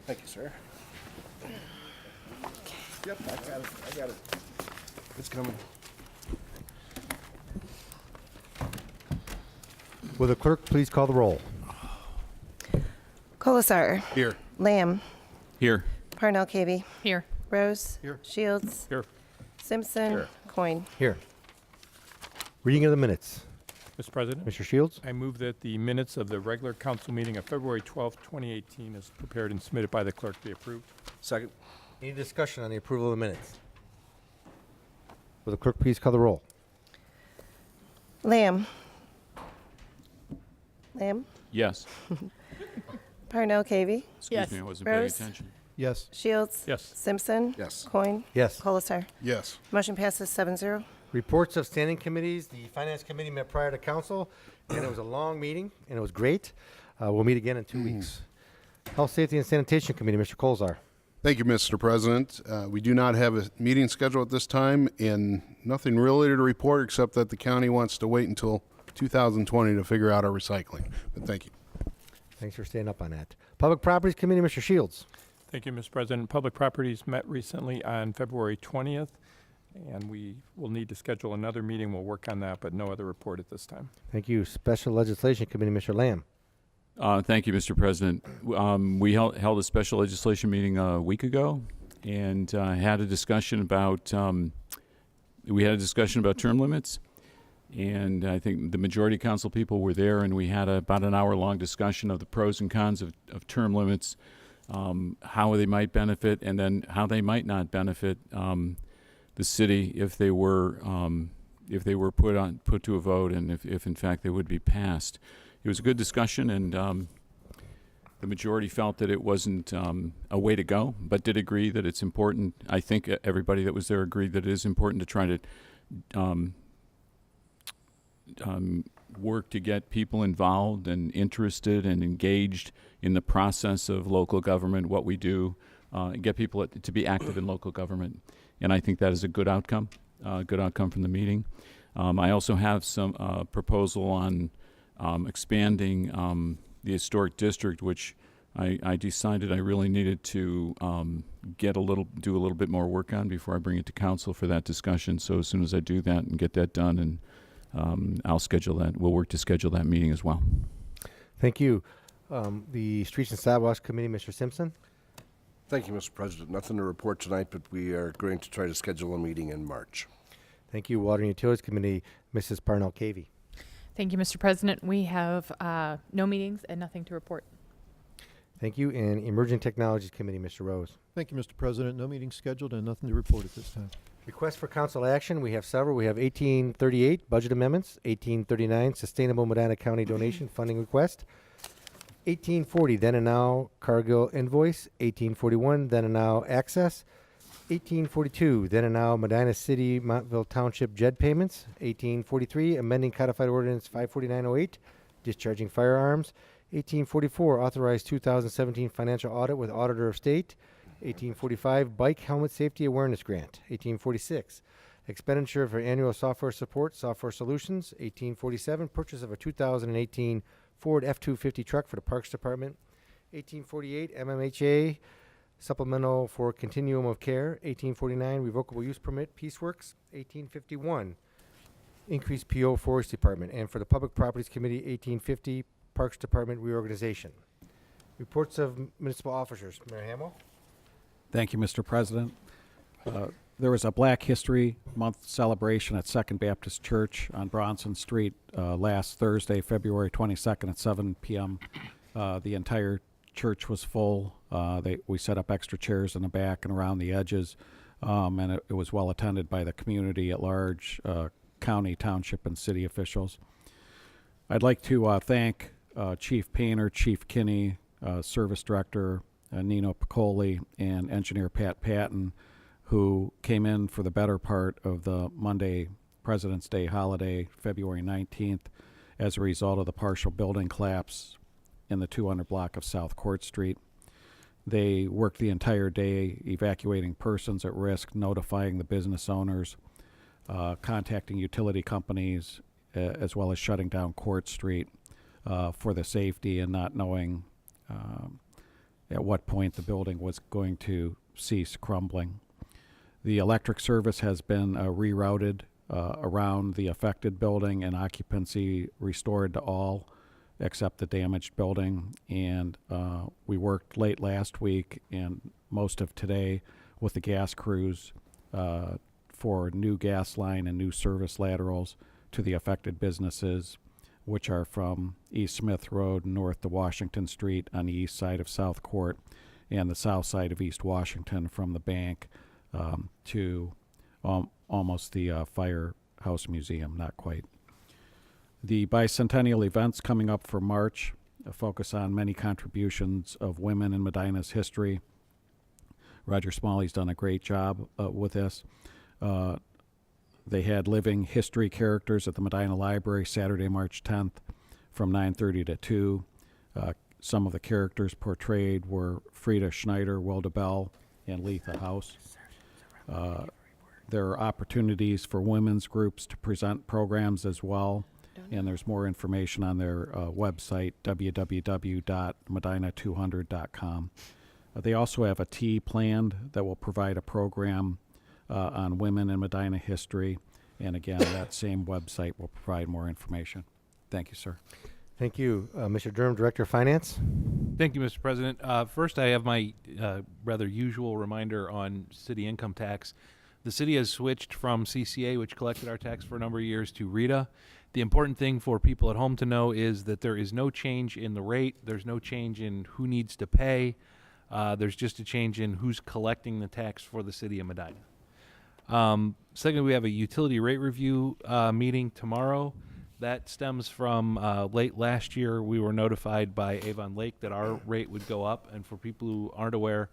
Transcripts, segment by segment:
Thank you, sir. Yep, I got it. It's coming. Will the clerk please call the roll? Colasar. Here. Lamb. Here. Parnell Cavey. Here. Rose. Here. Shields. Here. Simpson. Here. Coin. Here. Reading of the minutes. Mr. President, Mr. Shields? I move that the minutes of the regular council meeting of February 12, 2018, as prepared and submitted by the clerk, be approved. Second. Any discussion on the approval of the minutes? Will the clerk please call the roll? Lamb. Lamb. Yes. Parnell Cavey. Yes. Me, I wasn't Rose? paying attention. Yes. Shields. Yes. Simpson. Yes. Coin. Yes. Colasar. Yes. Motion passes 7-0. Reports of standing committees. The Finance Committee met prior to council, and it was a long meeting, and it was great. We'll meet again in 2 weeks. Health, Safety, and Sanitation Committee, Mr. Colzar. Thank you, Mr. President. We do not have a meeting scheduled at this time, and nothing really to report except that the county wants to wait until 2020 to figure out our recycling. But thank you. Thanks for staying up on that. Public Properties Committee, Mr. Shields. Thank you, Mr. President. Public Properties met recently on February 20th, and we will need to schedule another meeting. We'll work on that, but no other report at this time. Thank you. Special Legislation Committee, Mr. Lamb. Thank you, Mr. President. We held a special legislation meeting a week ago and had a discussion about term limits. And I think the majority of council people were there, and we had about an hour-long discussion of the pros and cons of term limits, how they might benefit, and then how they might not benefit the city if they were put to a vote, and if in fact they would be passed. It was a good discussion, and the majority felt that it wasn't a way to go, but did agree that it's important. I think everybody that was there agreed that it is important to try to work to get people involved and interested and engaged in the process of local government, what we do, and get people to be active in local government. And I think that is a good outcome from the meeting. I also have some proposal on expanding the historic district, which I decided I really needed to do a little bit more work on before I bring it to council for that discussion. So as soon as I do that and get that done, and I'll schedule that. We'll work to schedule that meeting as well. Thank you. The Streets and Sidewalks Committee, Mr. Simpson. Thank you, Mr. President. Nothing to report tonight, but we are going to try to schedule a meeting in March. Thank you. Water and Utilities Committee, Mrs. Parnell Cavey. Thank you, Mr. President. We have no meetings and nothing to report. Thank you. And Emerging Technologies Committee, Mr. Rose. Thank you, Mr. President. No meeting scheduled and nothing to report at this time. Request for council action. We have several. We have 1838, budget amendments. 1839, Sustainable Medina County donation funding request. 1840, then and now Cargill invoice. 1841, then and now access. 1842, then and now Medina City, Montville Township JED payments. 1843, amending codified ordinance 54908, discharging firearms. 1844, authorized 2017 financial audit with auditor of state. 1845, bike helmet safety awareness grant. 1846, expenditure for annual software support, software solutions. 1847, purchase of a 2018 Ford F-250 truck for the Parks Department. 1848, MMHA supplemental for continuum of care. 1849, revocable use permit, Peaceworks. 1851, increased PO Forest Department. And for the Public Properties Committee, 1850, Parks Department reorganization. Reports of municipal officers. Mayor Hamill. Thank you, Mr. President. There was a Black History Month celebration at Second Baptist Church on Bronson Street last Thursday, February 22nd at 7 p.m. The entire church was full. We set up extra chairs in the back and around the edges, and it was well attended by the community at large, county, township, and city officials. I'd like to thank Chief Painter, Chief Kinney, Service Director Nino Piccoli, and Engineer Pat Patton, who came in for the better part of the Monday President's Day holiday, February 19th, as a result of the partial building collapse in the 200 block of South Court Street. They worked the entire day evacuating persons at risk, notifying the business owners, contacting utility companies, as well as shutting down Court Street for the safety and not knowing at what point the building was going to cease crumbling. The electric service has been rerouted around the affected building and occupancy restored to all except the damaged building. And we worked late last week and most of today with the gas crews for new gas line and new service laterals to the affected businesses, which are from East Smith Road north to Washington Street on the east side of South Court and the south side of East Washington from the bank to almost the Firehouse Museum, not quite. The bicentennial events coming up for March focus on many contributions of women in Medina's history. Roger Smalley's done a great job with this. They had living history characters at the Medina Library Saturday, March 10th from 9:30 to 2. Some of the characters portrayed were Frida Schneider, Wilda Bell, and Letha House. There are opportunities for women's groups to present programs as well, and there's more information on their website, www.medina200.com. They also have a tea planned that will provide a program on women in Medina history, and again, that same website will provide more information. Thank you, sir. Thank you. Mr. Durham, Director of Finance. Thank you, Mr. President. First, I have my rather usual reminder on city income tax. The city has switched from CCA, which collected our tax for a number of years, to RETA. The important thing for people at home to know is that there is no change in the rate. There's no change in who needs to pay. There's just a change in who's collecting the tax for the city of Medina. Second, we have a utility rate review meeting tomorrow. That stems from late last year. We were notified by Avon Lake that our rate would go up. And for people who aren't aware,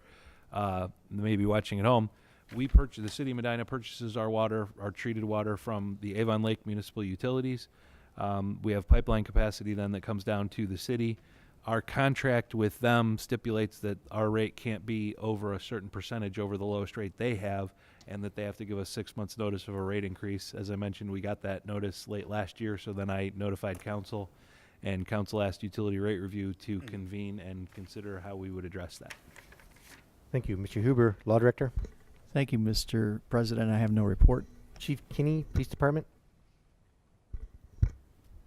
maybe watching at home, the city of Medina purchases our water, our treated water, from the Avon Lake Municipal Utilities. We have pipeline capacity then that comes down to the city. Our contract with them stipulates that our rate can't be over a certain percentage over the lowest rate they have, and that they have to give us 6 months notice of a rate increase. As I mentioned, we got that notice late last year, so then I notified council, and council asked utility rate review to convene and consider how we would address that. Thank you. Mr. Huber, Law Director. Thank you, Mr. President. I have no report. Chief Kinney, Police Department.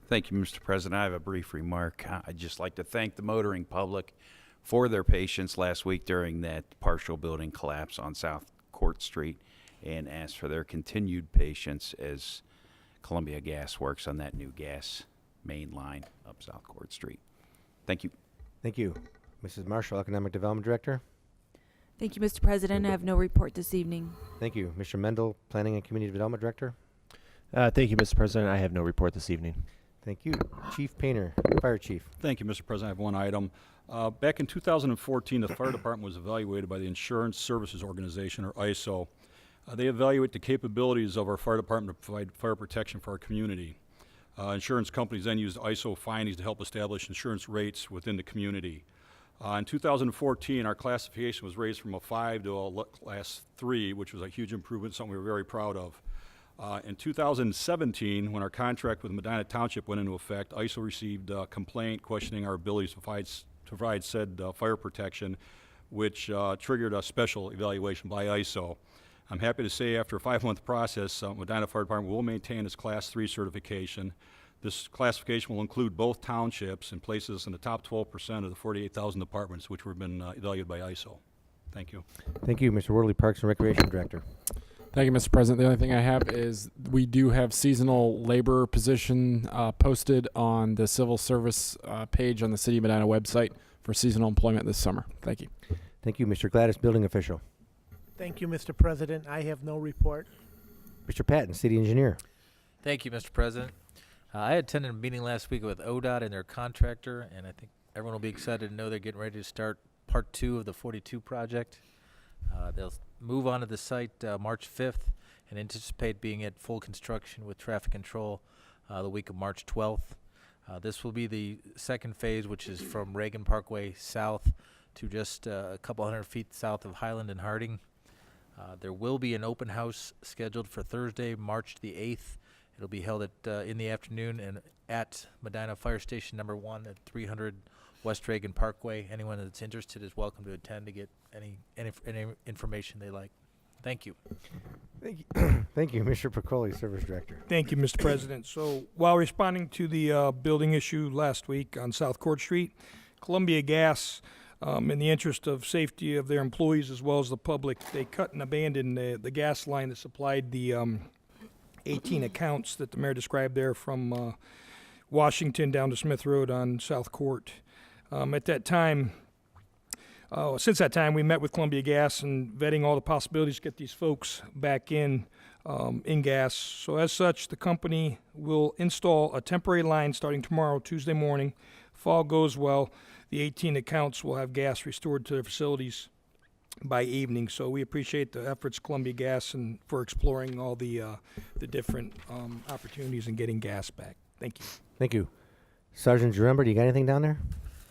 Thank you, Mr. President. I have a brief remark. I'd just like to thank the motoring public for their patience last week during that partial building collapse on South Court Street, and ask for their continued patience as Columbia Gas works on that new gas main line up South Court Street. Thank you. Thank you. Mrs. Marshall, Economic Development Director. Thank you, Mr. President. I have no report this evening. Thank you. Mr. Mendel, Planning and Community Development Director. Thank you, Mr. President. I have no report this evening. Thank you. Chief Painter, Fire Chief. Thank you, Mr. President. I have one item. Back in 2014, the fire department was evaluated by the Insurance Services Organization, or ISO. They evaluate the capabilities of our fire department to provide fire protection for our community. Insurance companies then used ISO findings to help establish insurance rates within the community. In 2014, our classification was raised from a 5 to a class 3, which was a huge improvement, something we were very proud of. In 2017, when our contract with Medina Township went into effect, ISO received a complaint questioning our abilities to provide said fire protection, which triggered a special evaluation by ISO. I'm happy to say after a 5-month process, Medina Fire Department will maintain its Class 3 certification. This classification will include both townships and places us in the top 12% of the 48,000 departments which have been evaluated by ISO. Thank you. Thank you. Mr. Worley, Parks and Recreation Director. Thank you, Mr. President. The only thing I have is we do have seasonal labor position posted on the civil service page on the City of Medina website for seasonal employment this summer. Thank you. Thank you. Mr. Gladys, Building Official. Thank you, Mr. President. I have no report. Mr. Patton, City Engineer. Thank you, Mr. President. I attended a meeting last week with ODOT and their contractor, and I think everyone will be excited to know they're getting ready to start Part 2 of the 42 project. They'll move on to the site March 5th and anticipate being at full construction with traffic control the week of March 12th. This will be the second phase, which is from Reagan Parkway south to just a couple hundred feet south of Highland and Harding. There will be an open house scheduled for Thursday, March the 8th It'll be held in the afternoon and at Medina Fire Station number 1 at 300 West Reagan Parkway. Anyone that's interested is welcome to attend to get any information they like. Thank you. Thank you. Thank you, Mr. Picoli, Service Director. Thank you, Mr. President. So while responding to the building issue last week on South Court Street, Columbia Gas, in the interest of safety of their employees as well as the public, they cut and abandoned the gas line that supplied the 18 accounts that the mayor described there from Washington down to Smith Road on South Court. At that time, since that time, we met with Columbia Gas and vetting all the possibilities to get these folks back in gas. So as such, the company will install a temporary line starting tomorrow, Tuesday morning. If all goes well, the 18 accounts will have gas restored to their facilities by evening. So we appreciate the efforts of Columbia Gas and for exploring all the different opportunities in getting gas back. Thank you. Thank you. Sergeant Jaremba, do you got anything down there?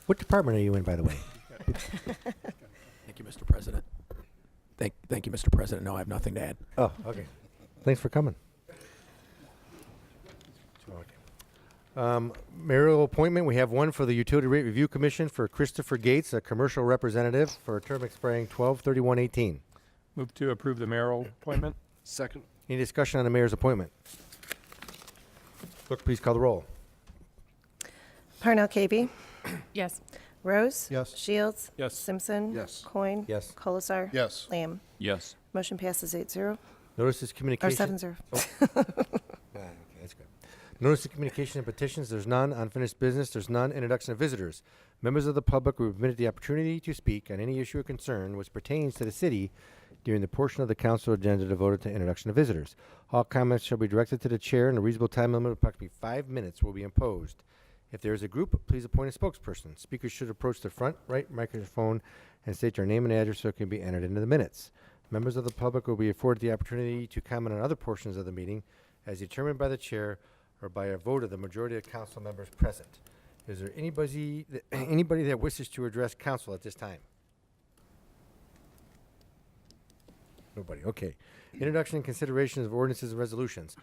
What department are you in, by the way? Thank you, Mr. President. Thank you, Mr. President. No, I have nothing to add. Oh, okay. Thanks for coming. Mayoral appointment, we have one for the Utility Rate Review Commission for Christopher Gates, a commercial representative for a term expiring 12/31/18. Move to approve the mayoral appointment. Second. Any discussion on the mayor's appointment? Clerk, please call the roll. Parnell Kaby, Yes. Rose. Yes. Shields. Yes. Simpson. Yes. Coin. Yes. Colasar. Yes. Lamb. Yes. Motion passes 8-0 Notices or communication. 7-0. Okay, that's good. Notice of communication and petitions, there's none. Unfinished business, there's none. Introduction of visitors. Members of the public will be permitted the opportunity to speak on any issue or concern which pertains to the city during the portion of the council agenda devoted to introduction of visitors. All comments shall be directed to the chair, and a reasonable time limit of approximately 5 minutes will be imposed. If there is a group, please appoint a spokesperson. Speakers should approach the front right microphone and state their name and address so it can be entered into the minutes. Members of the public will be afforded the opportunity to comment on other portions of the meeting as determined by the chair or by a vote of the majority of council members present. Is there anybody that wishes to address council at this time? Nobody. Okay. Introduction and consideration of ordinances and resolutions.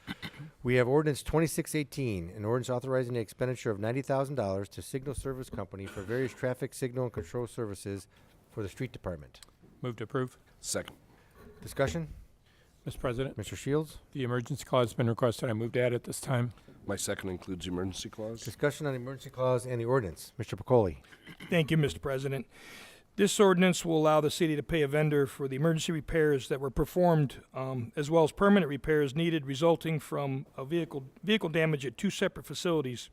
We have ordinance 2618, an ordinance authorizing the expenditure of $90,000 to Signal Service Company for various traffic signal and control services for the street department. Move to approve. Second. Discussion? Mr. President, Mr. Shields? the emergency clause has been requested. I move to add it this time. My second includes the emergency clause. Discussion on the emergency clause and the ordinance. Mr. Picoli? Thank you, Mr. President. This ordinance will allow the city to pay a vendor for the emergency repairs that were performed, as well as permanent repairs needed resulting from a vehicle damage at two separate facilities.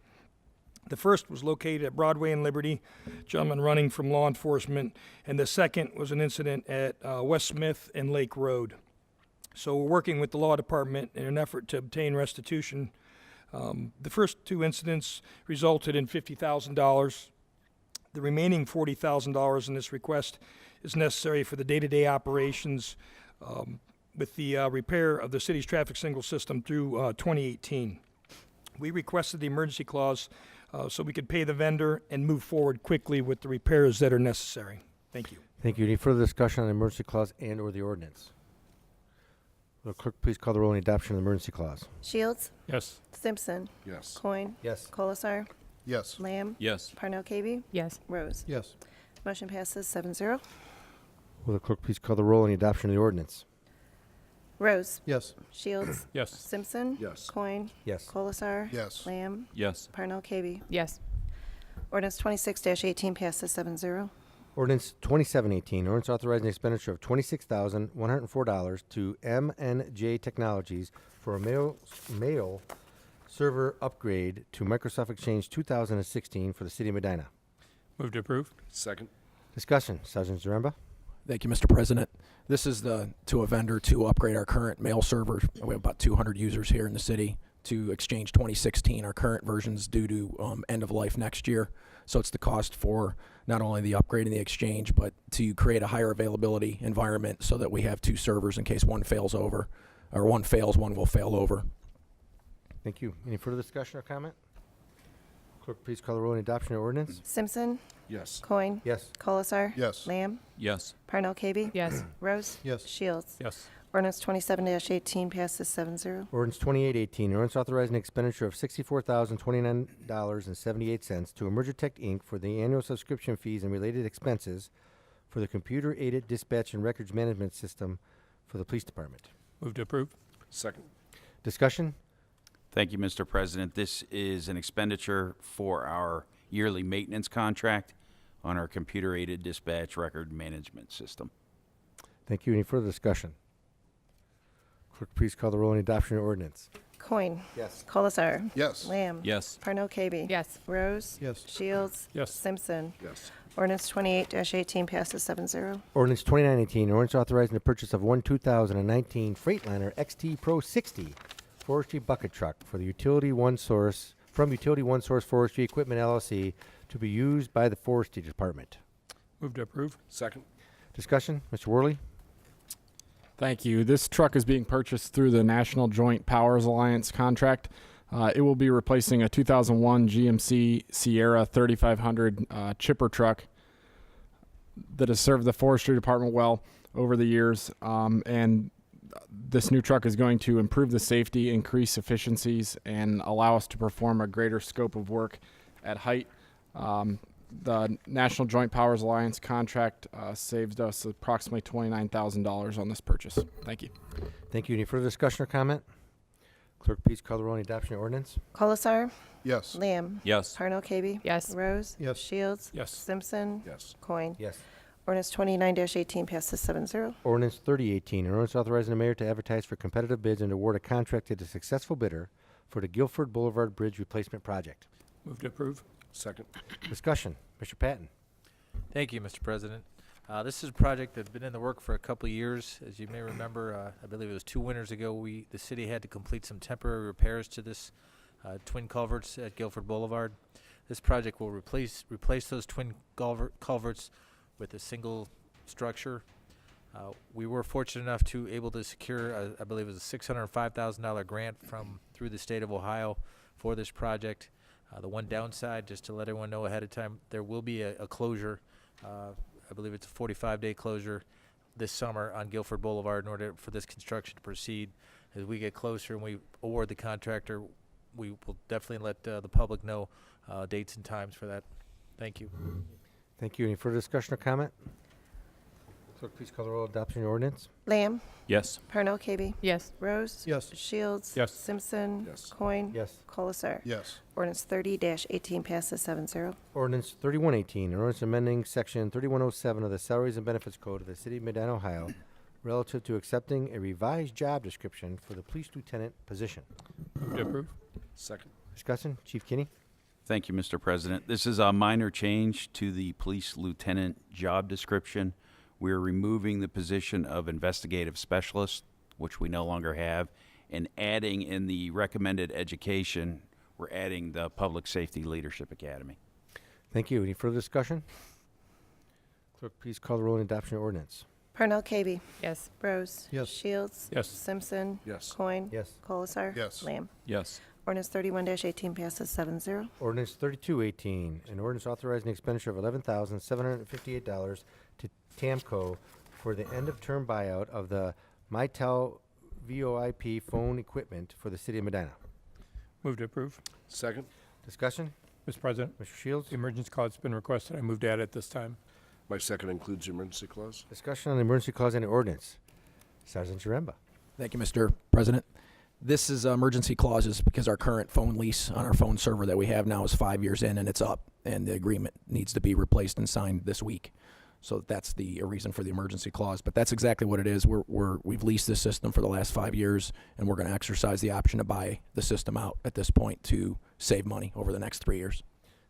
The first was located at Broadway and Liberty, gentleman running from law enforcement, and the second was an incident at West Smith and Lake Road. So we're working with the law department in an effort to obtain restitution. The first two incidents resulted in $50,000. The remaining $40,000 in this request is necessary for the day-to-day operations with the repair of the city's traffic signal system through 2018. We requested the emergency clause so we could pay the vendor and move forward quickly with the repairs that are necessary. Thank you. Thank you. Any further discussion on the emergency clause and or the ordinance? Will the clerk please call the roll on the adoption of the emergency clause? Shields. Yes. Simpson. Yes. Coin. Yes. Colasar. Yes. Lamb. Yes. Parnell Kaby. Yes. Rose. Yes. Motion passes 7-0 Will the clerk please call the roll on the adoption of the ordinance? Rose. Yes. Shields. Yes. Simpson. Yes. Coin. Yes. Colasar. Yes. Lamb. Yes. Parnell Kaby. Yes. Ordinance 26-18 passes 7-0 Ordinance 2718, ordinance authorizing the expenditure of $26,104 to M&J Technologies for a mail server upgrade to Microsoft Exchange 2016 for the city of Medina. Move to approve. Second. Discussion. Sergeant Zaremba? Thank you, Mr. President. This is to a vendor to upgrade our current mail server. We have about 200 users here in the city to Exchange 2016. Our current version's due to end of life next year. So it's the cost for not only the upgrade in the Exchange, but to create a higher availability environment so that we have two servers in case one fails over, or one fails, one will fail over. Thank you. Any further discussion or comment? Clerk, please call the roll on the adoption of the ordinance. Simpson. Yes. Coin. Yes. Colasar. Yes. Lamb. Yes. Parnell Kaby. Yes. Rose. Yes. Shields. Yes. Ordinance 27-18 passes 7-0. Ordinance 2818, an ordinance authorizing the expenditure of $64,029.78 to Emergitech Inc. for the annual subscription fees and related expenses for the computer-aided dispatch and records management system for the police department. Move to approve. Second. Discussion? Thank you, Mr. President. This is an expenditure for our yearly maintenance contract on our computer-aided dispatch record management system. Thank you. Any further discussion? Clerk, please call the roll on the adoption of the ordinance. Coin. Yes. Colasar. Yes. Lamb. Yes. Parnell Kaby. Yes. Rose. Yes. Shields. Yes. Simpson. Yes. Ordinance 28-18 passes 7-0. Ordinance 2918, an ordinance authorizing the purchase of one 2019 Freightliner XT Pro 60 forestry bucket truck for the Utility One Source Forestry Equipment LLC to be used by the Forestry Department. Move to approve. Second. Discussion? Mr. Worley? Thank you. This truck is being purchased through the National Joint Powers Alliance contract. It will be replacing a 2001 GMC Sierra 3500 chipper truck that has served the forestry department well over the years. And this new truck is going to improve the safety, increase efficiencies, and allow us to perform a greater scope of work at height. The National Joint Powers Alliance contract saved us approximately $29,000 on this purchase. Thank you. Thank you. Any further discussion or comment? Clerk, please call the roll on the adoption of the ordinance. Colasar. Yes. Lamb. Yes. Parnell Kaby. Yes. Rose. Yes. Shields. Yes. Simpson. Yes. Coin. Yes. Ordinance 29-18 passes 7-0. Ordinance 3018, an ordinance authorizing the mayor to advertise for competitive bids and award a contract to the successful bidder for the Guilford Boulevard Bridge Replacement Project. Move to approve. Second. Discussion. Mr. Patton? Thank you, Mr. President. This is a project that's been in the work for a couple of years. As you may remember, I believe it was 2 winters ago, the city had to complete some temporary repairs to this twin culverts at Guilford Boulevard. This project will replace those twin culverts with a single structure. We were fortunate enough to able to secure, I believe it was a $605,000 grant through the state of Ohio for this project. The one downside, just to let everyone know ahead of time, there will be a closure. I believe it's a 45-day closure this summer on Guilford Boulevard in order for this construction to proceed. As we get closer and we award the contractor, we will definitely let the public know dates and times for that. Thank you. Thank you. Any further discussion or comment? Clerk, please call the roll on adoption of the ordinance. Lamb. Yes. Parnell Kaby. Yes. Rose. Yes. Shields. Yes. Simpson. Yes. Coin. Yes. Colasar. Yes. Ordinance 30-18 passes 7-0. Ordinance 3118, an ordinance amending section 3107 of the Salaries and Benefits Code of the City of Medina, Ohio, relative to accepting a revised job description for the police lieutenant position. Move to approve. Second. Discussion. Chief Kinney? Thank you, Mr. President. This is a minor change to the police lieutenant job description. We're removing the position of investigative specialist, which we no longer have, and adding in the recommended education, we're adding the Public Safety Leadership Academy. Thank you. Any further discussion? Clerk, please call the roll on adoption of ordinance. Parnell Kaby. Yes. Rose. Yes. Shields. Yes. Simpson. Yes. Coin. Yes. Colasar. Yes. Lamb. Yes. Ordinance 31-18 passes 7-0. Ordinance 3218, an ordinance authorizing the expenditure of $11,758 to TAMCO for the end-of-term buyout of the Mitel VoIP phone equipment for the City of Medina. Move to approve. Second. Discussion? Mr. President, Mr. Shields? the emergency clause has been requested. I move to add it this time. My second includes the emergency clause. Discussion on the emergency clause in the ordinance. Sergeant Jaremba. Thank you, Mr. President. This is emergency clauses because our current phone lease on our phone server that we have now is 5 years in and it's up, and the agreement needs to be replaced and signed this week. So that's the reason for the emergency clause. But that's exactly what it is. We've leased this system for the last 5 years, and we're going to exercise the option to buy the system out at this point to save money over the next 3 years.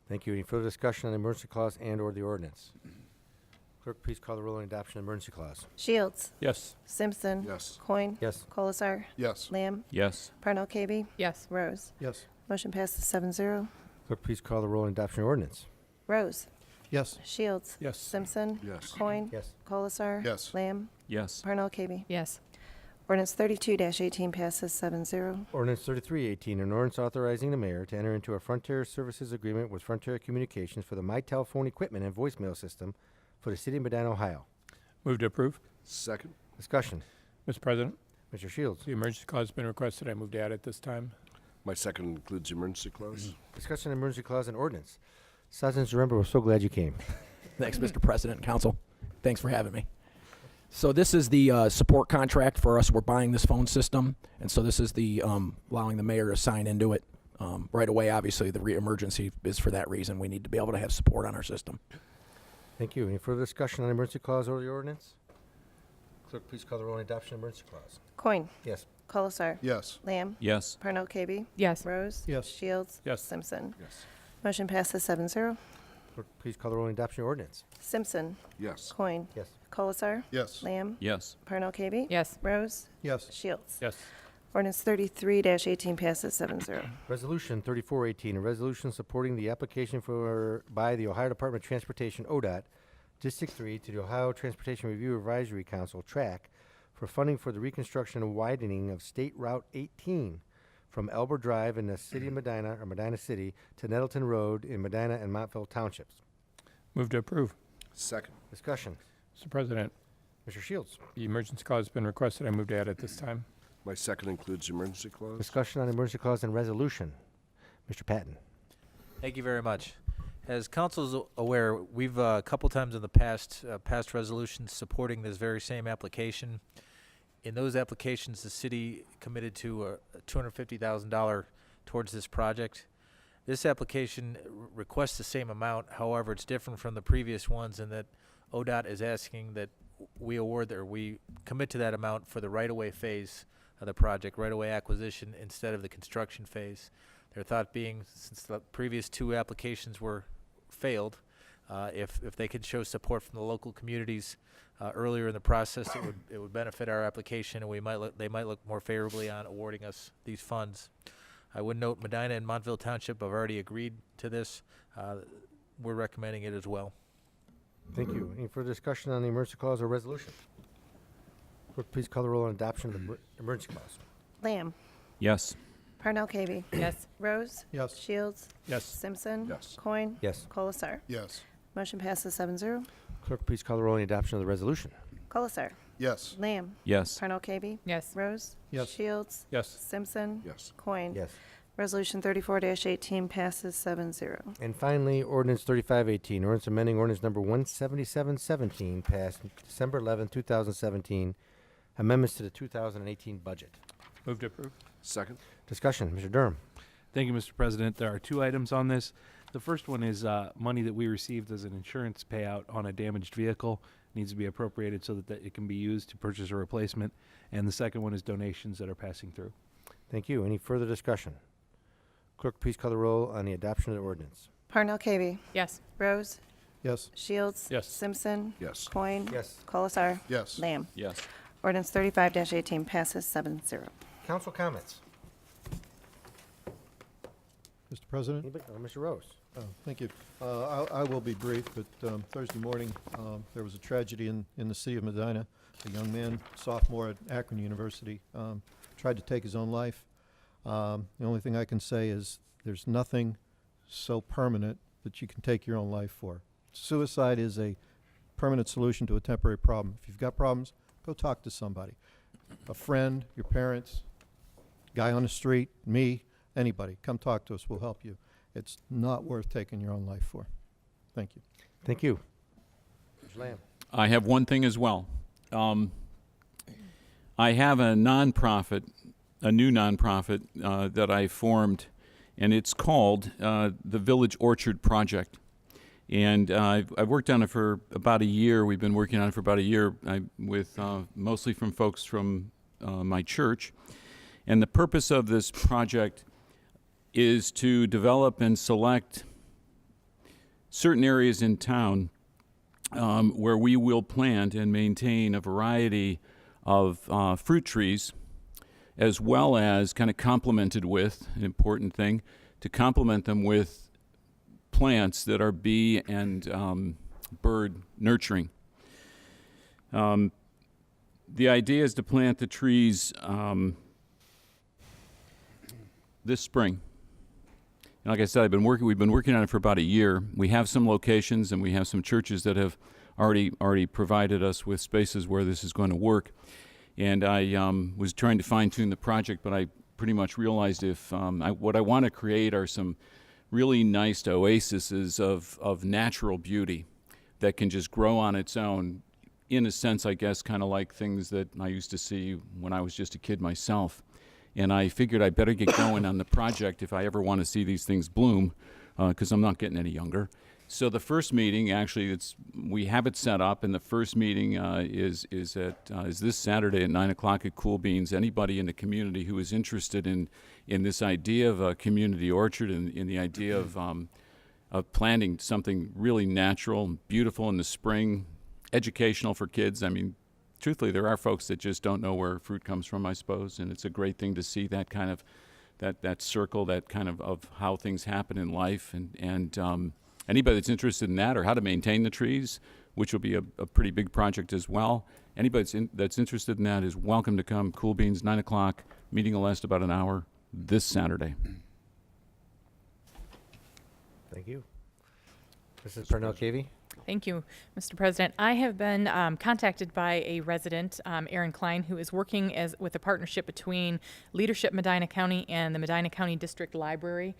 Thank you. Any further discussion on the emergency clause and or the ordinance? Clerk, please call the roll on adoption of the emergency clause. Shields. Yes. Simpson. Yes. Coin. Yes. Colasar. Yes. Lamb. Yes. Parnell Kaby. Yes. Rose. Yes. Motion passes 7-0. Clerk, please call the roll on adoption of the ordinance. Rose. Yes. Shields. Yes. Simpson. Yes. Coin. Yes. Colasar. Yes. Lamb. Yes. Parnell Kaby. Yes. Ordinance 32-18 passes 7-0. Ordinance 3318, an ordinance authorizing the mayor to enter into a Frontier Services agreement with Frontier Communications for the Mitel phone equipment and voicemail system for the City of Medina, Ohio. Move to approve. Second. Discussion. Mr. President, Mr. Shields. The emergency clause has been requested. I move to add it this time. My second includes the emergency clause. Discussion on emergency clause and ordinance. Sergeant Zaremba, we're so glad you came. Thanks, Mr. President and Council. Thanks for having me. So this is the support contract for us. We're buying this phone system, and so this is the allowing the mayor to sign into it right away. Obviously, the emergency is for that reason. We need to be able to have support on our system. Thank you. Any further discussion on emergency clause or the ordinance? Clerk, please call the roll on adoption of emergency clause. Coin. Yes. Colasar. Yes. Lamb. Yes. Parnell Kaby. Yes. Rose. Yes. Shields. Yes. Simpson. Yes. Motion passes 7-0. Clerk, please call the roll on adoption of ordinance. Simpson. Yes. Coin. Yes. Colasar. Yes. Lamb. Yes. Parnell Kaby. Yes. Rose. Yes. Shields. Yes. Ordinance 33-18 passes 7-0. Resolution 3418, a resolution supporting the application by the Ohio Department of Transportation, ODOT, District 3 to the Ohio Transportation Review Advisory Council, TRAC, for funding for the reconstruction and widening of State Route 18 from Elber Drive in the city of Medina, or Medina City, to Nettleton Road in Medina and Montville Townships. Move to approve. Second. Discussion. Mr. President, Mr. Shields. the emergency clause has been requested. I move to add it this time. My second includes the emergency clause. Discussion on emergency clause and resolution. Mr. Patton. Thank you very much. As council is aware, we've a couple times in the past passed resolutions supporting this very same application. In those applications, the city committed to $250,000 towards this project. This application requests the same amount. However, it's different from the previous ones in that ODOT is asking that we commit to that amount for the right-of-way phase of the project, right-of-way acquisition, instead of the construction phase. Their thought being, since the previous two applications were failed, if they could show support from the local communities earlier in the process, it would benefit our application, and they might look more favorably on awarding us these funds. I would note Medina and Montville Township have already agreed to this. We're recommending it as well. Thank you. Any further discussion on the emergency clause or resolution? Clerk, please call the roll on adoption of the emergency clause. Lamb. Yes. Parnell Kaby. Yes. Rose. Yes. Shields. Yes. Simpson. Yes. Coin. Yes. Colasar. Yes. Motion passes 7-0. Clerk, please call the roll on the adoption of the resolution. Colasar. Yes. Lamb. Yes. Parnell Kaby. Yes. Rose. Yes. Shields. Yes. Simpson. Yes. Coin. Yes. Resolution 34-18 passes 7-0. And finally, ordinance 3518, ordinance amending ordinance number 17717, passed December 11, 2017, amendments to the 2018 budget. Move to approve. Second. Discussion. Mr. Durham. Thank you, Mr. President. There are two items on this. The first one is money that we received as an insurance payout on a damaged vehicle. Needs to be appropriated so that it can be used to purchase a replacement. And the second one is donations that are passing through. Thank you. Any further discussion? Clerk, please call the roll on the adoption of the ordinance. Parnell Kaby. Yes. Rose. Yes. Shields. Yes. Simpson. Yes. Coin. Yes. Colasar. Yes. Lamb. Yes. Ordinance 35-18 passes 7-0. Council comments. Mr. President? Anybody? Mr. Rose. Oh, thank you. I will be brief, but Thursday morning, there was a tragedy in the city of Medina. A young man, sophomore at Akron University, tried to take his own life. The only thing I can say is there's nothing so permanent that you can take your own life for. Suicide is a permanent solution to a temporary problem. If you've got problems, go talk to somebody. A friend, your parents, guy on the street, me, anybody. Come talk to us. We'll help you. It's not worth taking your own life for. Thank you. Thank you. Mr. Lamb. I have one thing as well. I have a nonprofit, a new nonprofit that I formed, and it's called the Village Orchard Project. And I've worked on it for about a year. We've been working on it for about a year with mostly from folks from my church. And the purpose of this project is to develop and select certain areas in town where we will plant and maintain a variety of fruit trees, as well as kind of complemented with, an important thing, to complement them with plants that are bee and bird nurturing. The idea is to plant the trees this spring. And like I said, we've been working on it for about a year. We have some locations and we have some churches that have already provided us with spaces where this is going to work. And I was trying to fine-tune the project, but I pretty much realized if what I want to create are some really nice oases of natural beauty that can just grow on its own, in a sense, I guess, kind of like things that I used to see when I was just a kid myself. And I figured I better get going on the project if I ever want to see these things bloom, because I'm not getting any younger. So the first meeting, actually, we have it set up, and the first meeting is this Saturday at 9 o'clock at Cool Beans. Anybody in the community who is interested in this idea of a community orchard and in the idea of planting something really natural and beautiful in the spring, educational for kids. I mean, truthfully, there are folks that just don't know where fruit comes from, I suppose, and it's a great thing to see that kind of that circle, that kind of how things happen in life, and anybody that's interested in that or how to maintain the trees, which will be a pretty big project as well. Anybody that's interested in that is welcome to come. Cool Beans, 9 o'clock. Meeting will last about an hour this Saturday. Thank you. Mrs. Parnell Cavey. Thank you, Mr. President. I have been contacted by a resident, Aaron Klein, who is working with a partnership between Leadership Medina County and the Medina County District Library,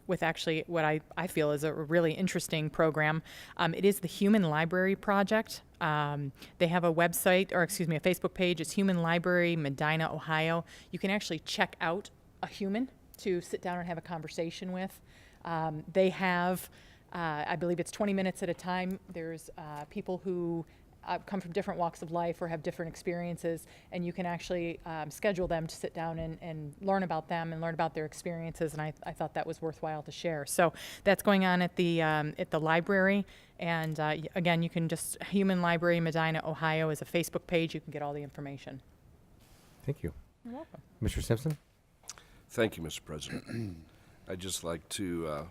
with actually what I feel is a really interesting program. It is the Human Library Project. They have a website, or excuse me, a Facebook page. It's Human Library Medina, Ohio. You can actually check out a human to sit down and have a conversation with. They have, I believe it's 20 minutes at a time. There's people who come from different walks of life or have different experiences, and you can actually schedule them to sit down and learn about them and learn about their experiences, and I thought that was worthwhile to share. So that's going on at the library, and again, you can just, Human Library Medina, Ohio is a Facebook page. You can get all the information. Thank you. You're welcome. Mr. Simpson. Thank you, Mr. President. I'd just like to,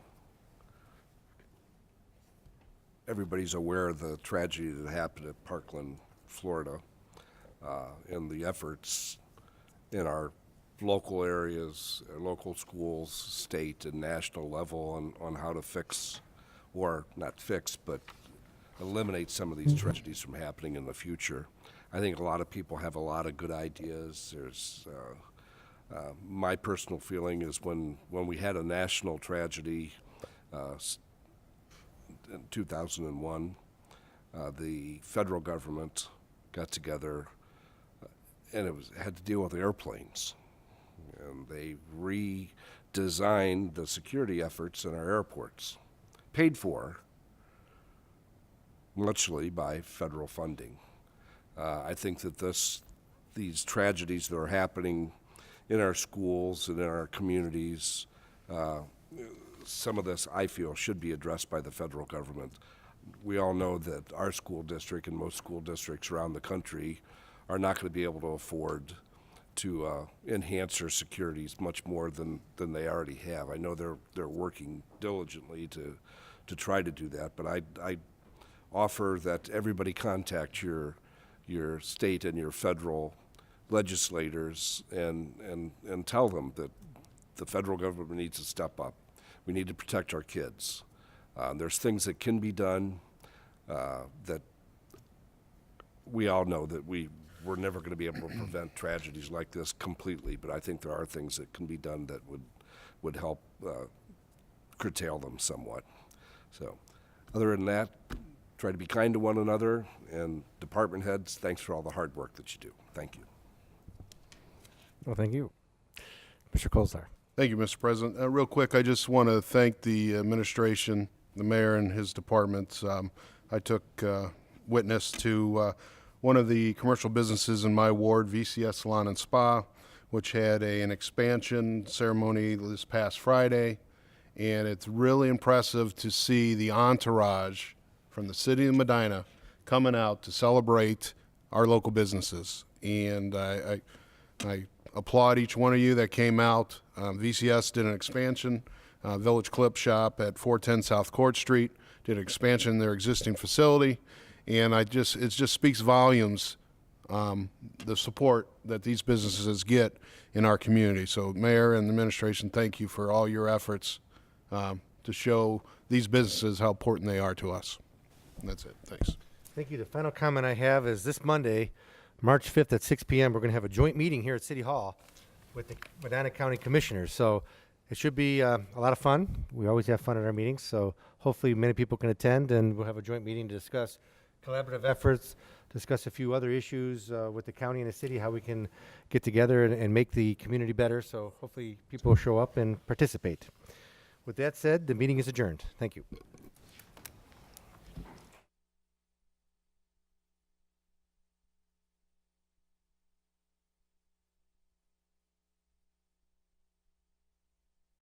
everybody's aware of the tragedy that happened at Parkland, Florida, and the efforts in our local areas, local schools, state and national level on how to fix, or not fix, but eliminate some of these tragedies from happening in the future. I think a lot of people have a lot of good ideas. There's my personal feeling is when we had a national tragedy in 2001, the federal government got together and had to deal with airplanes, and they redesigned the security efforts in our airports, paid for muchly by federal funding. I think that these tragedies that are happening in our schools and in our communities, some of this, I feel, should be addressed by the federal government. We all know that our school district and most school districts around the country are not going to be able to afford to enhance their securities much more than they already have. I know they're working diligently to try to do that, but I offer that everybody contact your state and your federal legislators and tell them that the federal government needs to step up. We need to protect our kids. There's things that can be done that we all know that we're never going to be able to prevent tragedies like this completely, but I think there are things that can be done that would help curtail them somewhat. So other than that, try to be kind to one another, and department heads, thanks for all the hard work that you do. Thank you. Well, thank you. Mr. Colzar. Thank you, Mr. President. Real quick, I just want to thank the administration, the mayor and his departments. I took witness to one of the commercial businesses in my ward, VCS Salon and Spa, which had an expansion ceremony this past Friday. And it's really impressive to see the entourage from the city of Medina coming out to celebrate our local businesses. And I applaud each one of you that came out. VCS did an expansion. Village Clip Shop at 410 South Court Street did an expansion in their existing facility. And it just speaks volumes, the support that these businesses get in our community. So Mayor and the administration, thank you for all your efforts to show these businesses how important they are to us. And that's it. Thanks. Thank you. The final comment I have is this Monday, March 5th at 6 p.m., we're going to have a joint meeting here at City Hall with the Medina County Commissioners. So it should be a lot of fun. We always have fun at our meetings, so hopefully many people can attend, and we'll have a joint meeting to discuss collaborative efforts, discuss a few other issues with the county and the city, how we can get together and make the community better. So hopefully people will show up and participate. With that said, the meeting is adjourned. Thank you.